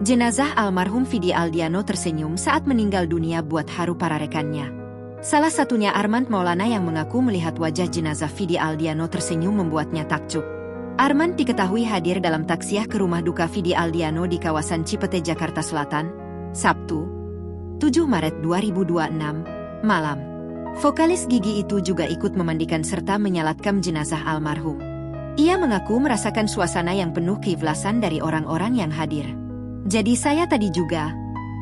Jenazah almarhum Vidi Aldiano tersenyum saat meninggal dunia buat haru para rekannya. Salah satunya Armand Maulana yang mengaku melihat wajah jenazah Vidi Aldiano tersenyum membuatnya takjub. Armand diketahui hadir dalam taksiah ke rumah duka Vidi Aldiano di kawasan Cipete, Jakarta Selatan, Sabtu, 7 Maret 2026, malam. Vokalis Gigi itu juga ikut memandikan serta menyalatkan jenazah almarhum. Ia mengaku merasakan suasana yang penuh keikhlasan dari orang-orang yang hadir. Jadi saya tadi juga.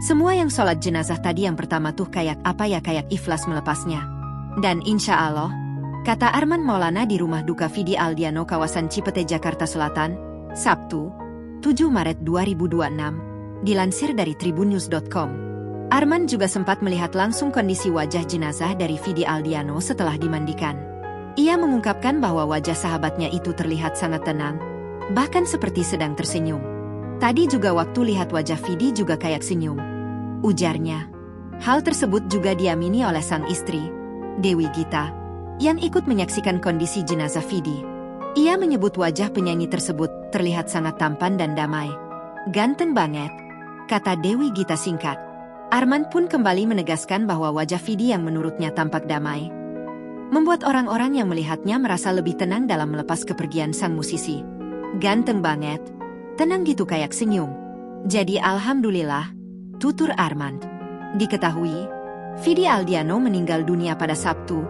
Semua yang sholat jenazah tadi yang pertama tuh kayak ikhlas melepasnya. Dan insya Allah, kata Armand Maulana di rumah duka Vidi Aldiano kawasan Cipete, Jakarta Selatan, Sabtu, 7 Maret 2026, dilansir dari tribunnews.com. Armand juga sempat melihat langsung kondisi wajah jenazah dari Vidi Aldiano setelah dimandikan. Ia mengungkapkan bahwa wajah sahabatnya itu terlihat sangat tenang, bahkan seperti sedang tersenyum. Tadi juga waktu lihat wajah Vidi juga kayak senyum, ujarnya. Hal tersebut juga diamini oleh sang istri, Dewi Gita, yang ikut menyaksikan kondisi jenazah Vidi. Ia menyebut wajah penyanyi tersebut terlihat sangat tampan dan damai. Ganteng banget, kata Dewi Gita singkat. Armand pun kembali menegaskan bahwa wajah Vidi yang menurutnya tampak damai membuat orang-orang yang melihatnya merasa lebih tenang dalam melepas kepergian sang musisi. Ganteng banget, tenang gitu kayak senyum. Jadi alhamdulillah, tutur Armand. Diketahui, Vidi Aldiano meninggal dunia pada Sabtu,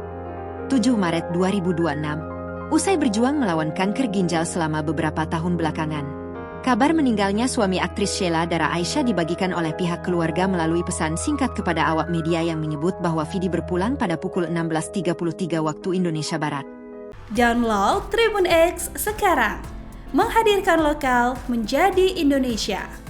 7 Maret 2026, usai berjuang melawan kanker ginjal selama beberapa tahun belakangan. Kabar meninggalnya suami aktris Sheila Dara Aisha dibagikan oleh pihak keluarga melalui pesan singkat kepada awak media yang menyebut bahwa Vidi berpulang pada pukul 16.33 waktu Indonesia Barat. Download Tribun X sekarang, menghadirkan lokal menjadi Indonesia.